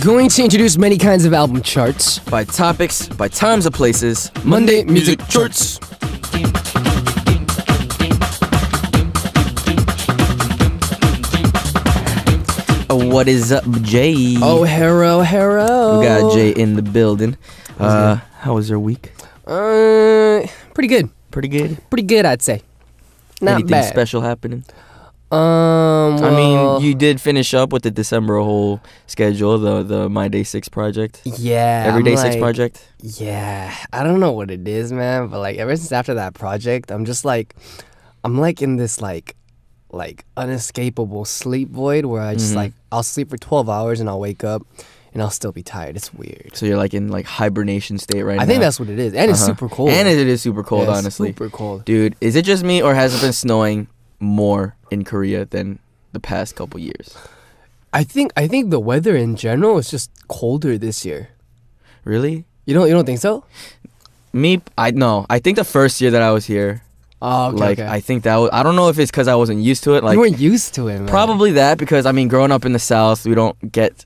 Going to introduce many kinds of album charts. By topics, by times of places. Monday Music Charts. What is up, Jay? Oh, hero. We got Jay in the building. How was your week? Pretty good. Pretty good? Pretty good, I'd say. Not Anything bad. special happening? Well, I mean, you did finish up with the December whole schedule, the My Day6 project. Yeah. Every I'm Day6 like, project. Yeah. I don't know what it is, man, but like ever since after that project, I'm like in this like unescapable sleep void where I just like I'll sleep for 12 hours and I'll wake up and I'll still be tired. It's weird. So you're like in like hibernation state right now. I think that's what it is. And it's super cold. And it is super cold, Yeah, honestly. super cold. Dude, is it just me or has it been snowing more in Korea than the past couple years? I think the weather in general is just colder this year. Really? You don't think so? I think the first year that I was here, Oh, okay. I think that was, I don't know if it's because I wasn't used to it. Like, you weren't used to it, man. probably that, because I mean, growing up in the South, we don't get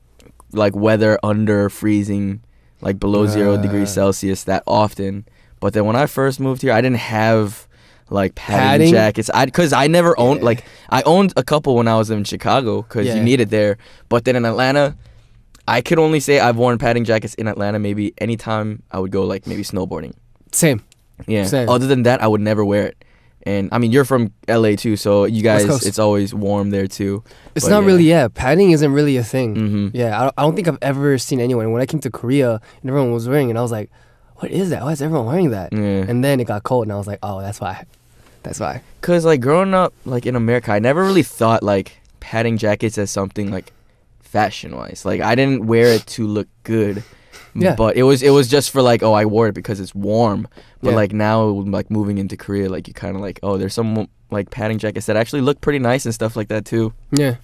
like weather under freezing, like below 0 degrees Celsius that often. But then when I first moved here, I didn't have like padding jackets. Because I never owned, like, I owned a couple when I was in Chicago because you need it there. But then in Atlanta, I could only say I've worn padding jackets in Atlanta maybe anytime I would go like maybe snowboarding. Same. Yeah. Same. Other than that, I would never wear it. And I mean, you're from LA too, so you guys, West Coast. it's always warm there too. It's But not really, padding isn't really a thing. Mhm. Yeah, I don't think I've ever seen anyone. When I came to Korea and everyone was wearing it, I was like, what is that? Why is everyone wearing that? Yeah. And then it got cold and I was like, oh, that's why. That's why. Cause like growing up like in America, I never really thought like padding jackets as something like fashion wise. Like I didn't wear it to look good. Yeah. But it was just for like, oh, I wore it because it's warm. But Yeah. like now, like moving into Korea, like you kind of like, oh, there's some like padding jackets that actually look pretty nice and stuff like that too. Yeah.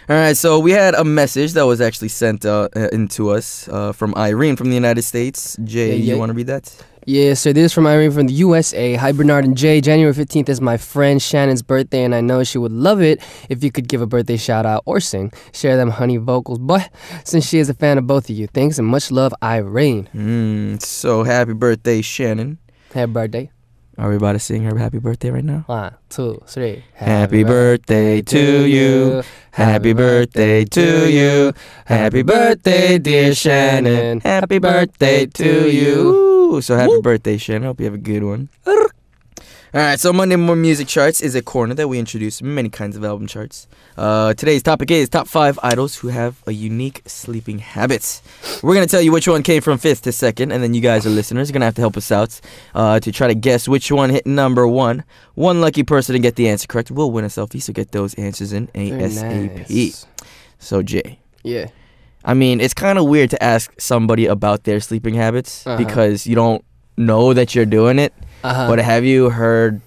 All right, so we had a message that was actually sent into us from Irene from the United States. Jay, Yeah. you want to read that? Yeah, so this is from Irene from the USA. Hi, Bernard and Jay. January 15th is my friend Shannon's birthday, and I know she would love it if you could give a birthday shout out or sing. Share them honey vocals, but since she is a fan of both of you, thanks and much love, Irene. So happy birthday, Shannon. Happy birthday. Are we about to sing her happy birthday right now? 1, 2, 3. Happy birthday to you. Happy birthday to you. Happy birthday, dear Shannon. Happy birthday to you. So happy birthday, Shannon. Hope you have a good one. Alright, so Monday More Music Charts is a corner that we introduce many kinds of album charts. Today's topic is top 5 idols who have a unique sleeping habit. We're going to tell you which one came from 5th to 2nd, and then you guys are listeners are going to have to help us out to try to guess which one hit number 1. One lucky person to get the answer correct will win a selfie, so get those answers in ASAP. Nice. So, Jay. Yeah. I mean, it's kind of weird to ask somebody about their sleeping habits because you don't know that you're doing it. But have you heard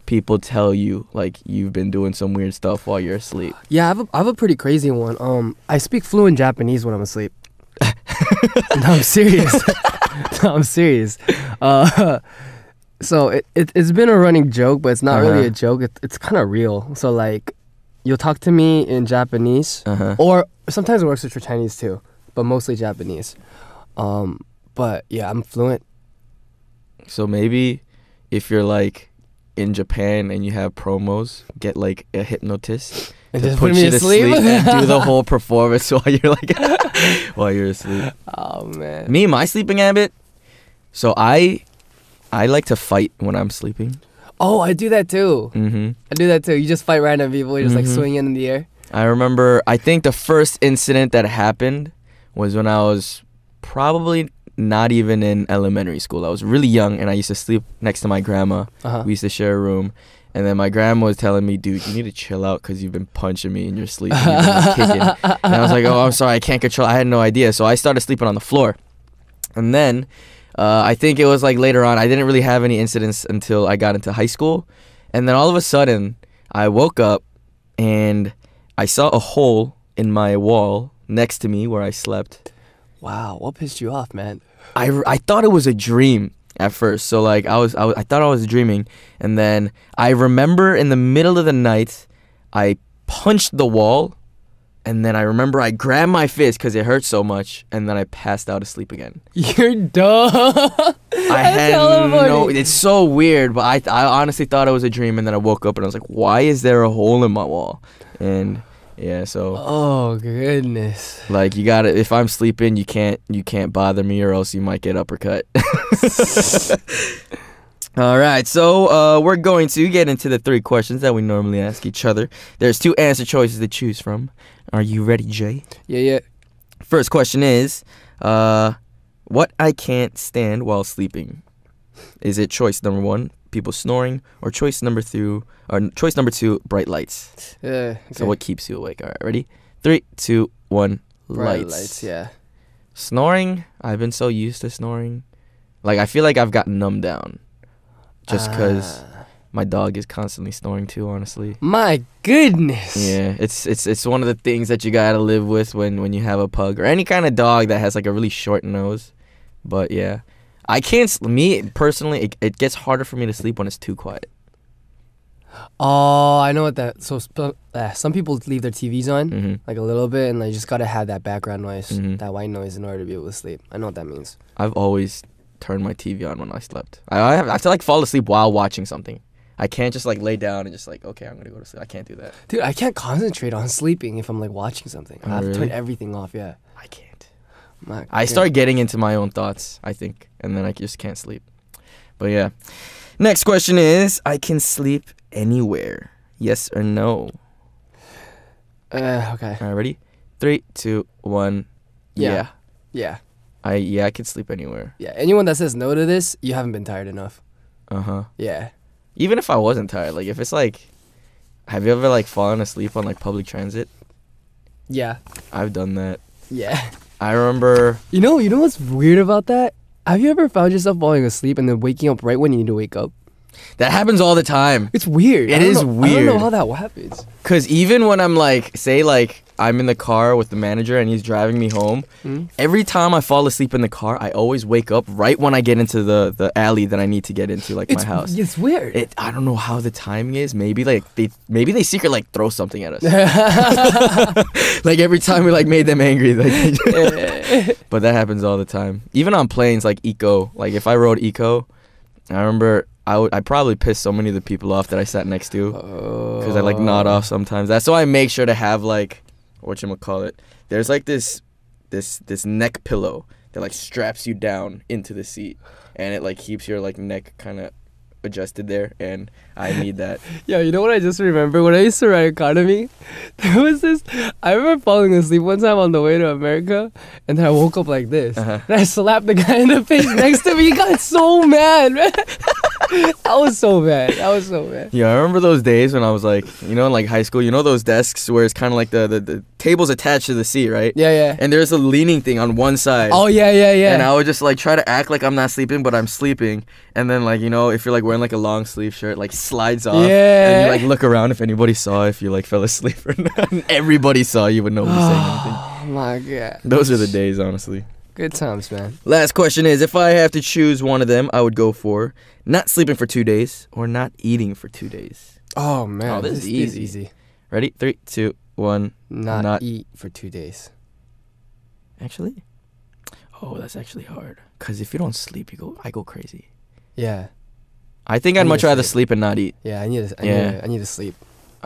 people tell you like you've been doing some weird stuff while you're asleep? Yeah, I have a pretty crazy one. I speak fluent Japanese when I'm asleep. No, I'm serious. No, I'm serious. So it's been a running joke, but it's not really a joke. It's kind of real. So like, you'll talk to me in Japanese, or sometimes it works with your Chinese too, but mostly Japanese. But yeah, I'm fluent. So maybe if you're like in Japan and you have promos, get like a hypnotist And to just put put me you to to sleep? sleep and do the whole performance while you're like while you're asleep. Oh man. Me, my sleeping habit. So I like to fight when I'm sleeping. Oh, I do that too. I do that too. You just fight random people. You just like swing in the air. I remember, I think the first incident that happened was when I was probably not even in elementary school. I was really young and I used to sleep next to my grandma. We used to share a room. And then my grandma was telling me, dude, you need to chill out because you've been punching me in your sleep. And you've been, like, kicking. And I was like, oh, I'm sorry, I can't control. I had no idea. So I started sleeping on the floor. And then I think it was like later on, I didn't really have any incidents until I got into high school. And then all of a sudden, I woke up and I saw a hole in my wall next to me where I slept. Wow, what pissed you off, man? I thought it was a dream at first. So like I thought I was dreaming, and then I remember in the middle of the night I punched the wall And then I remember I grabbed my fist because it hurt so much, and then I passed out asleep again. You're dumb. I had no. It's so weird, but I honestly thought it was a dream, and then I woke up and I was like, "Why is there a hole in my wall?" And yeah, so. Oh goodness. Like you gotta. If I'm sleeping, you can't bother me, or else you might get uppercut. All right, so we're going to get into the 3 questions that we normally ask each other. There's 2 answer choices to choose from. Are you ready, Jay? Yeah. First question is, what I can't stand while sleeping. Is it choice number 1, people snoring, or choice number 2, bright lights? Okay. So what keeps you awake? All right, ready? 3, 2, 1, Bright lights. lights, yeah. Snoring, I've been so used to snoring. Like, I feel like I've gotten numbed down. Just because my dog is constantly snoring too, honestly. My goodness. Yeah, it's one of the things that you gotta live with when you have a pug or any kind of dog that has like a really short nose. But yeah, I can't. Me personally, it gets harder for me to sleep when it's too quiet. Oh, I know what that. So some people leave their TVs on like a little bit, and they just gotta have that background noise, that white noise, in order to be able to sleep. I know what that means. I've always turn my TV on when I slept. I have to like fall asleep while watching something. I can't just like lay down and just like, okay, I'm gonna go to sleep. I can't do that. Dude, I can't concentrate on sleeping if I'm like watching something. I have to turn everything off. Yeah. I can't. I start getting into my own thoughts, I think, and then I just can't sleep. But yeah. Next question is, I can sleep anywhere. Yes or no? Okay. All right, ready? 3, 2, 1. Yeah. I could sleep anywhere. Yeah. Anyone that says no to this, you haven't been tired enough. Yeah. Even if I wasn't tired, like if it's like, have you ever like fallen asleep on like public transit? Yeah. I've done that. Yeah. I remember. You know what's weird about that? Have you ever found yourself falling asleep and then waking up right when you need to wake up? That happens all the time. It's weird. It is weird. I don't know how that happens. Cause even when I'm like, say like I'm in the car with the manager and he's driving me home, every time I fall asleep in the car, I always wake up right when I get into the alley that I need to get into, like my house. It's weird. I don't know how the timing is. Maybe they secretly like throw something at us. Like every time we like made them angry. Like, but that happens all the time. Even on planes, like Eco. Like if I rode Eco, I remember I probably pissed so many of the people off that I sat next to, because I like nod off sometimes. That's why I make sure to have like, whatchamacallit, there's like this neck pillow that like straps you down into the seat, and it like keeps your like neck kind of adjusted there, and I need that. Yeah, you know what I just remember? When I used to write economy, there was this, I remember falling asleep one time on the way to America, and then I woke up like this, and I slapped the guy in the face next to me. He got so mad, man. I was so bad. Yeah, I remember those days when I was like, in like high school, those desks where it's kind of like the table's attached to the seat, right? Yeah. And there's a leaning thing on one side. Oh, yeah. And I would just like try to act like I'm not sleeping, but I'm sleeping. And then like, if you're like wearing like a long sleeve shirt, like slides off. Yeah. And you like look around if anybody saw if you like fell asleep or not. And everybody saw you, but nobody saying anything. Oh my God. Those are the days, honestly. Good times, man. Last question is, if I have to choose one of them, I would go for not sleeping for 2 days or not eating for 2 days. Oh, man. Oh, this is easy. Ready? 3, 2, 1. Not eat for 2 days. Actually? Oh, that's actually hard. Because if you don't sleep, I go crazy. Yeah. I think I'd much rather sleep and not eat. Yeah, I need to sleep.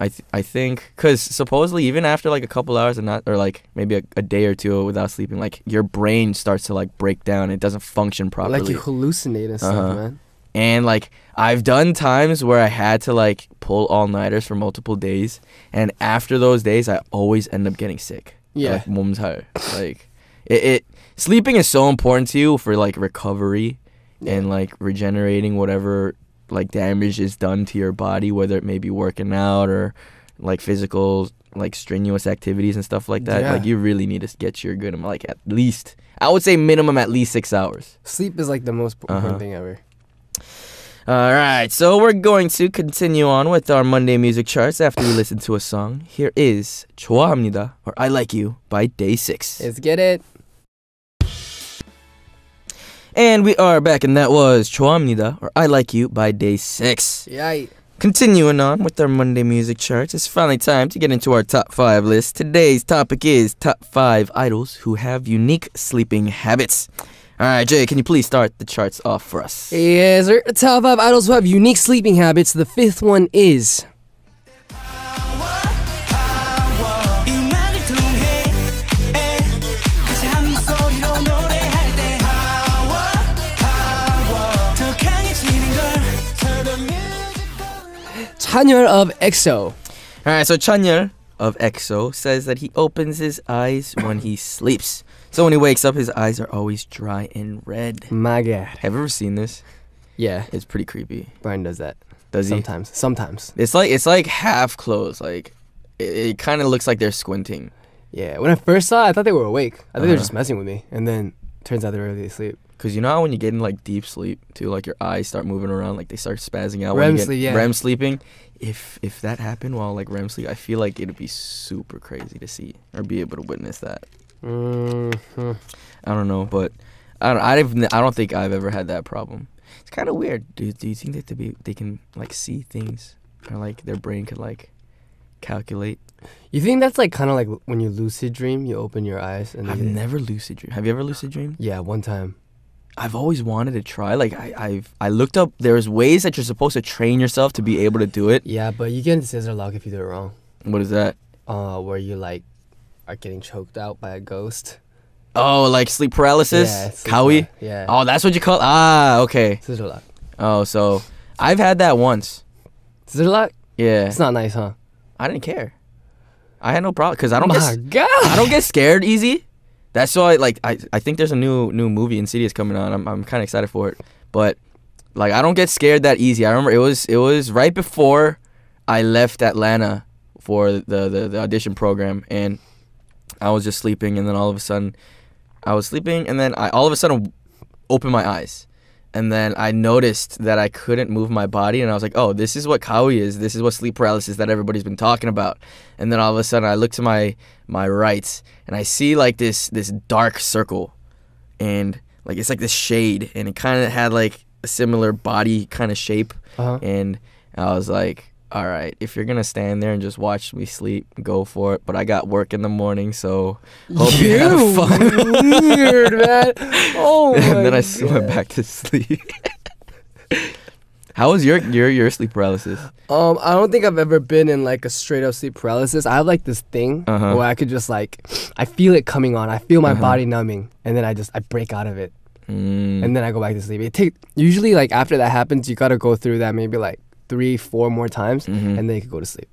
I think, because supposedly even after like a couple hours or like maybe a day or two without sleeping, like your brain starts to like break down. It doesn't function properly. Like you hallucinate and stuff, man. And like I've done times where I had to like pull all-nighters for multiple days, and after those days I always end up getting sick. Yeah. Like 몸살. Like it sleeping is so important to you for like recovery and like regenerating whatever like damage is done to your body, whether it may be working out or like physical like strenuous activities and stuff like that. Like you really need to get your good like at least, I would say minimum at least 6 hours. Sleep is like the most important thing ever. All right, so we're going to continue on with our Monday music charts after we listen to a song. Here is 좋아합니다 or I Like You by Day6. Let's get it. And we are back, and that was 좋아합니다 or I Like You by Day6. Yay. Continuing on with our Monday music charts, it's finally time to get into our top 5 list. Today's topic is top 5 idols who have unique sleeping habits. All right, Jay, can you please start the charts off for us? Yes, sir. Top 5 idols who have unique sleeping habits. The 5th one is Chanyeol of EXO. Alright, so Chanyeol of EXO says that he opens his eyes when he sleeps. So when he wakes up, his eyes are always dry and red. My God. Have you ever seen this? Yeah. It's pretty creepy. Brian does that. Does he? Sometimes. It's like half closed. Like it kind of looks like they're squinting. Yeah. When I first saw it, I thought they were awake. I thought they were just messing with me. And then turns out they're really asleep. Because you know how when you get in like deep sleep too, like your eyes start moving around, like they start spazzing out. REM when you get sleep, yeah. REM sleeping. If that happened while like REM sleep, I feel like it'd be super crazy to see or be able to witness that. Mm-hmm. I don't know, but I don't think I've ever had that problem. It's kind of weird. Do you think that they can like see things or like their brain could like calculate? You think that's like kind of like when you lucid dream, you open your eyes and I've never lucid dreamed. Have you ever lucid dreamed? Yeah, one time. I've always wanted to try. Like I looked up. There's ways that you're supposed to train yourself to be able to do it. Yeah, but you get into scissor lock if you do it wrong. What is that? Where you like are getting choked out by a ghost. Oh, like sleep paralysis? Yeah. Kawi? Yeah. Oh, that's what you call. Ah, okay. Scissor lock. Oh, so I've had that once. Scissor lock? Yeah. It's not nice, huh? I didn't care. I had no problem because I don't God. I don't get scared easy. That's why I think there's a new movie Insidious coming on. I'm kind of excited for it. But like I don't get scared that easy. I remember it was right before I left Atlanta for the audition program, and I was just sleeping, and then all of a sudden I was sleeping, and then I all of a sudden opened my eyes. And then I noticed that I couldn't move my body, and I was like, oh, this is what kawi is. This is what sleep paralysis that everybody's been talking about. And then all of a sudden I look to my right, and I see like this dark circle, and like it's like this shade, and it kind of had like a similar body kind of shape. And I was like, all right, if you're gonna stand there and just watch me sleep, go for it. But I got work in the morning, so hope you have fun. Weird, man. Oh my And then I God. went back to sleep. How was your sleep paralysis? I don't think I've ever been in like a straight up sleep paralysis. I have like this thing Uh-huh. where I could just like, I feel it coming on. I feel my body numbing, and then I break out of it, and then I go back to sleep. Usually like after that happens, you gotta go through that maybe like 3-4 more times, and then you can go to sleep.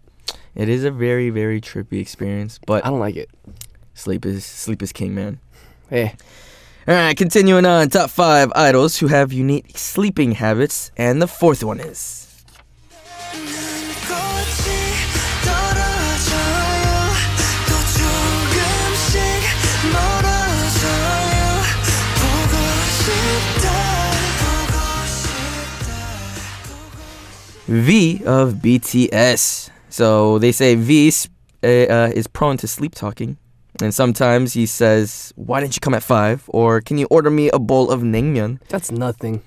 It is a very, very trippy experience, but I don't like it. sleep is king, man. Hey, All right, continuing on, top 5 idols who have unique sleeping habits, and the 4th one is V of BTS. So they say V is prone to sleep talking, and sometimes he says, "Why didn't you come at 5?" or "Can you order me a bowl of naengmyeon?" that's nothing.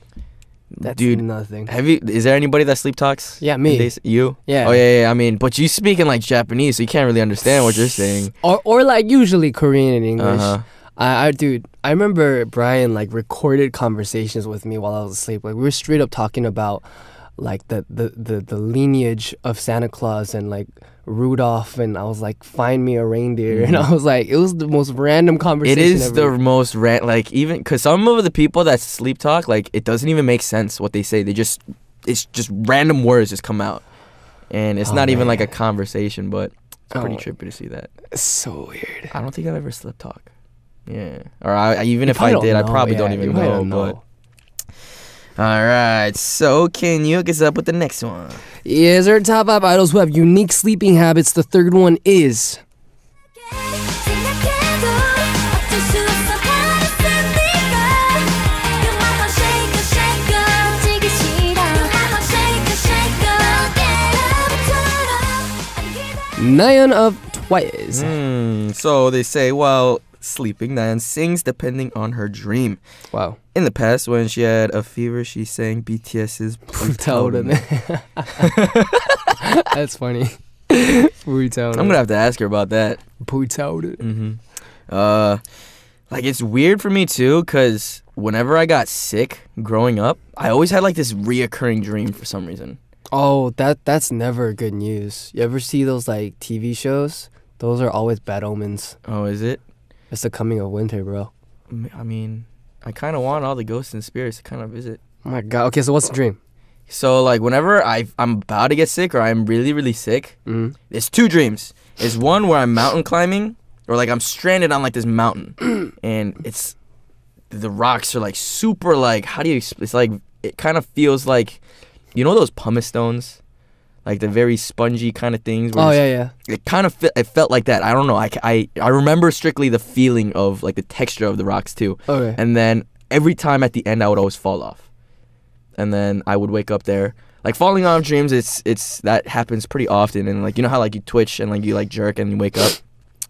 That's Dude, nothing. is there anybody that sleep talks? Yeah, me. You? Yeah. Oh yeah. I mean, but you speak in like Japanese, so you can't really understand what you're saying. Or like usually Korean and English. Uh-huh. I remember Brian like recorded conversations with me while I was asleep. Like we were straight up talking about like the lineage of Santa Claus and like Rudolph, and I was like, find me a reindeer, and I was like, it was the most random conversation. It is ever. the most like even because some of the people that sleep talk, like it doesn't even make sense what they say. It's just random words just come out, and it's not even like a conversation, but it's pretty trippy to see that. It's so weird. I don't think I've ever sleep talk. Yeah, or even You if I probably did, I don't know. probably Yeah, don't you even probably know. don't know. But all right, so can you get us up with the next one? Yes, our top 5 idols who have unique sleeping habits. The 3rd one is Nayeon of Twice. So they say, well, sleeping than sings depending on her dream. Wow. In the past, when she had a fever, she sang BTS's 불타오르네. That's funny. I'm gonna have to ask her about that. 불타오르네. Like, it's weird for me too, because whenever I got sick growing up, I always had like this reoccurring dream for some reason. Oh, that's never good news. You ever see those like TV shows? Those are always bad omens. Oh, is it? It's the coming of winter, bro. I mean, I kind of want all the ghosts and spirits to kind of visit. Oh my god. Okay, so what's the dream? So, like, whenever I'm about to get sick or I'm really, really sick, there's two dreams. There's one where I'm mountain climbing, or like I'm stranded on like this mountain, and it's the rocks are like super like, how do you? It's like, it kind of feels like, you know those pumice stones, like the very spongy kind of things. Oh yeah. It kind of it felt like that. I don't know. I remember strictly the feeling of like the texture of the rocks too. Okay. And then every time at the end, I would always fall off. And then I would wake up there. Like, falling off dreams, it's that happens pretty often. And like, you know how like you twitch and like you like jerk and you wake up.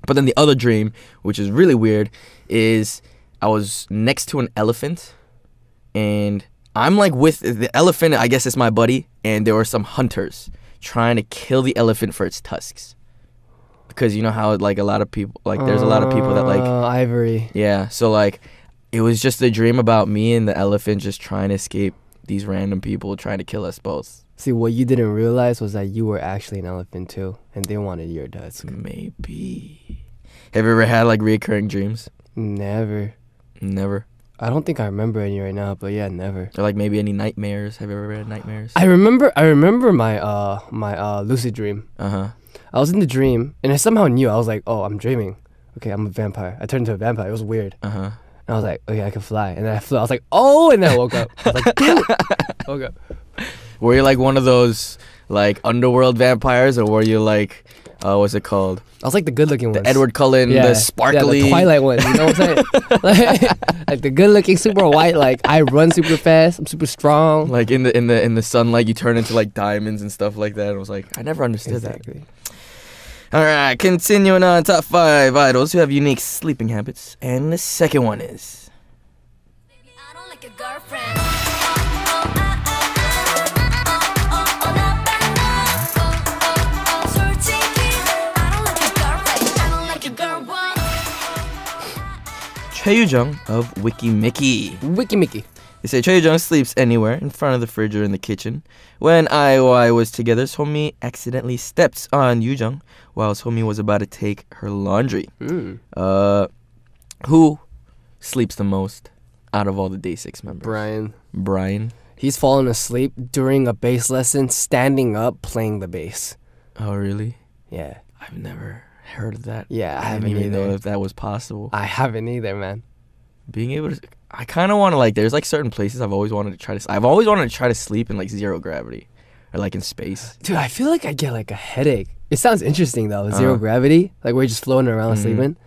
But then the other dream, which is really weird, is I was next to an elephant, and I'm like with the elephant. I guess it's my buddy, and there were some hunters trying to kill the elephant for its tusks. Because you know how like a lot of people, like there's a lot of people that like ivory. Yeah, so like it was just a dream about me and the elephant just trying to escape these random people trying to kill us both. See, what you didn't realize was that you were actually an elephant too, and they wanted your tusk. Maybe. Have you ever had like reoccurring dreams? Never. Never. I don't think I remember any right now, but yeah, never. Or like maybe any nightmares? Have you ever had nightmares? I remember my lucid dream. I was in the dream, and I somehow knew. I was like, oh, I'm dreaming. Okay, I'm a vampire. I turned into a vampire. It was weird. And I was like, okay, I can fly. And then I flew. I was like, oh, and then I woke up. I was like, damn it. Woke up. Were you like one of those like underworld vampires, or were you like, what's it called? I was like the good-looking ones. The Edward Cullen, the sparkly. Yeah, the Twilight ones. You know what I'm saying? like the good-looking, super white. Like, I run super fast. I'm super strong. Like in the sunlight, you turn into like diamonds and stuff like that. I was like, I never understood that. All right, continuing on, top 5 idols who have unique sleeping habits. And the second one is... I don't like a girlfriend. Choi of Wiki Mickey. Wiki Mickey. They say Choi sleeps anywhere, in front of the fridge or in the kitchen. When I was together, Somi accidentally stepped on Yoo-jung while Somi was about to take her laundry. Who sleeps the most out of all the Day6 members? Brian. He's fallen asleep during a bass lesson, standing up, playing the bass. Oh, really? Yeah. I've never heard of that. Yeah, I didn't even know if that was possible. I haven't either, man. Being able to... I kind of want to, like, there's, like, certain places I've always wanted to try to... I've always wanted to try to sleep in, like, zero gravity. Or, like, in space. Dude, I feel like I get, like, a headache. It sounds interesting, though. Zero gravity. Like, we're just floating around sleeping.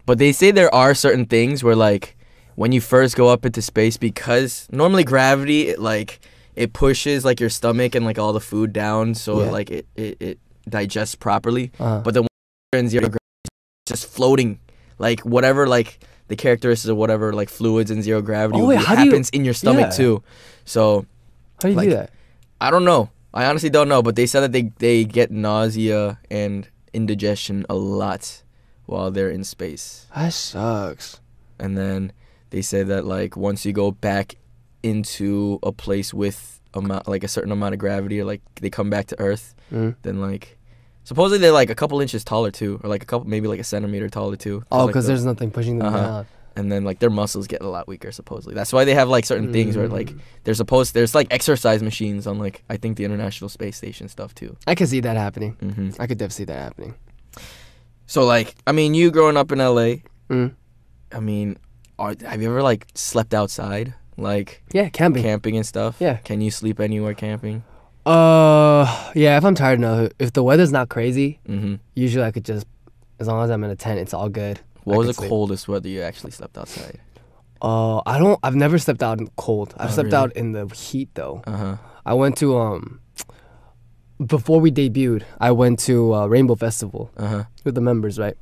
But they say there are certain things where, like, when you first go up into space, because normally gravity, it pushes, like, your stomach and, like, all the food down so, like, it digests properly. But then when you're in zero gravity, it's just floating. Like, whatever, like... the characteristics of whatever like fluids in zero gravity happens in your stomach too. So how do you do that? I don't know. I honestly don't know. But they said that they get nausea and indigestion a lot while they're in space. That sucks. And then they say that like once you go back into a place with like a certain amount of gravity, or like they come back to Earth, then like. Supposedly they're like a couple inches taller too, or like maybe like a centimeter taller too. Oh, because there's nothing pushing them down. And then like their muscles get a lot weaker supposedly. That's why they have like certain things where like there's like exercise machines on like I think the International Space Station stuff too. I could see that happening. I could definitely see that happening. So like I mean, you growing up in LA, I mean, have you ever like slept outside? Like camping and stuff? Yeah. Can you sleep anywhere camping? Yeah, if I'm tired enough, if the weather's not crazy, usually I could just, as long as I'm in a tent, it's all good. What was the coldest weather you actually slept outside? I've never slept out in the cold. I've slept out in the heat though. I went to, before we debuted, I went to Rainbow Festival with the members, right?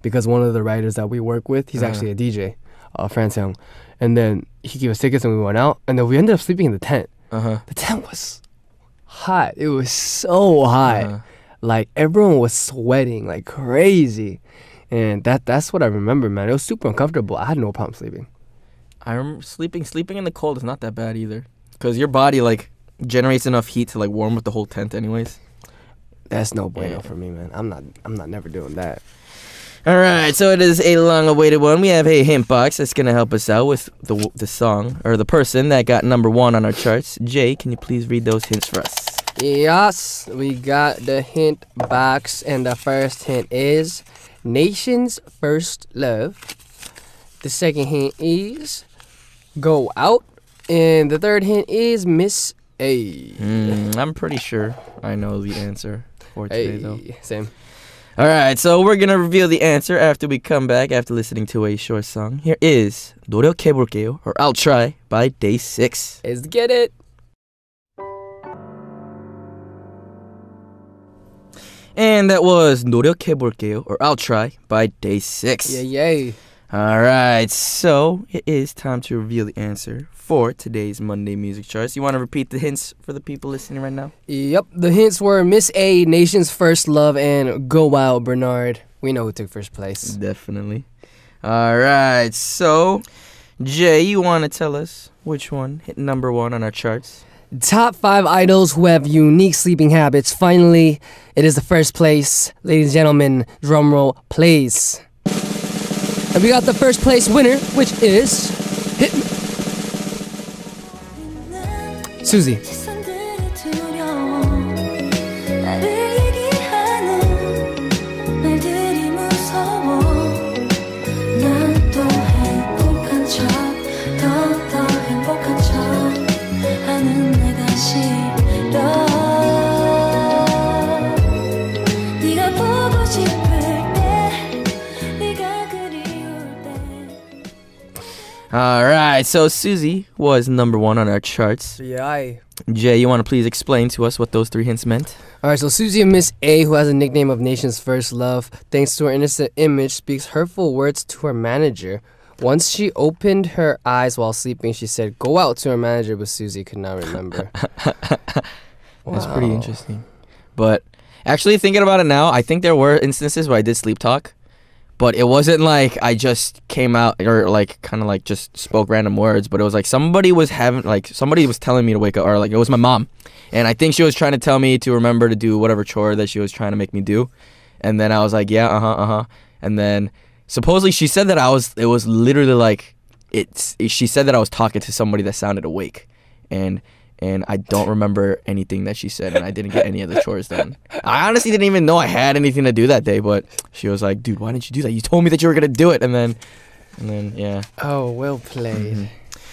because one of the writers that we work with, he's actually a DJ, France Young, and then he gave us tickets and we went out, and then we ended up sleeping in the tent. The tent was hot. It was so hot. Like everyone was sweating like crazy, and that's what I remember, man. It was super uncomfortable. I had no problem sleeping. I remember sleeping in the cold is not that bad either, because your body like generates enough heat to like warm up the whole tent anyways. That's no bueno for me, man. I'm not never doing that. All right, so it is a long-awaited one. We have a hint box that's gonna help us out with the song or the person that got number 1 on our charts. Jay, can you please read those hints for us? Yes, we got the hint box, and the first hint is Nation's First Love. The second hint is Go Out, and the third hint is Miss A. I'm pretty sure I know the answer for today, though. Same. All right, so we're gonna reveal the answer after we come back after listening to a short song. Here is 노력해볼게요, or I'll Try by Day6. Let's get it. And that was 노력해볼게요, or I'll Try by Day6. Yay. All right, so it is time to reveal the answer for today's Monday Music Charts. You want to repeat the hints for the people listening right now? Yep, the hints were Miss A, Nation's First Love, and Go Out, Bernard. We know who took first place. Definitely. All right, so Jay, you want to tell us which one hit number 1 on our charts? Top 5 idols who have unique sleeping habits. Finally, it is the first place. Ladies and gentlemen, drumroll, please. And we got the first place winner, which is Suzy. All right, so Suzy was number 1 on our charts. Yeah. Jay, you want to please explain to us what those 3 hints meant? All right, so Suzy and Miss A, who has a nickname of Nation's First Love, thanks to her innocent image, speaks hurtful words to her manager. Once she opened her eyes while sleeping, she said, "Go out" to her manager, but Suzy could not remember. That's pretty interesting. But actually, thinking about it now, I think there were instances where I did sleep talk. But it wasn't like I just came out or like kind of like just spoke random words. But it was like somebody was telling me to wake up, or like it was my mom. And I think she was trying to tell me to remember to do whatever chore that she was trying to make me do. And then I was like, yeah, And then supposedly she said that it was literally like, she said that I was talking to somebody that sounded awake. And I don't remember anything that she said, and I didn't get any of the chores done. I honestly didn't even know I had anything to do that day, but she was like, "Dude, why didn't you do that? You told me that you were gonna do it." And then yeah. Oh, well played.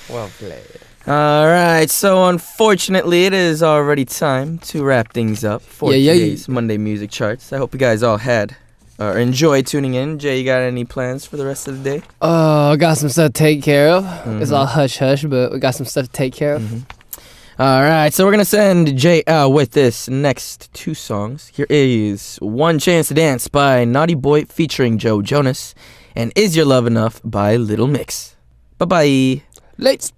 Well played. All right, so unfortunately, it is already time to wrap things up for today's Monday Music Charts. I hope you guys all had or enjoyed tuning in. Jay, you got any plans for the rest of the day? I got some stuff to take care of. It's all hush-hush, but we got some stuff to take care of. All right, so we're going to send Jay out with this next 2 songs. Here is One Chance to Dance by Naughty Boy featuring Joe Jonas, and Is Your Love Enough by Little Mix. Bye-bye. Late.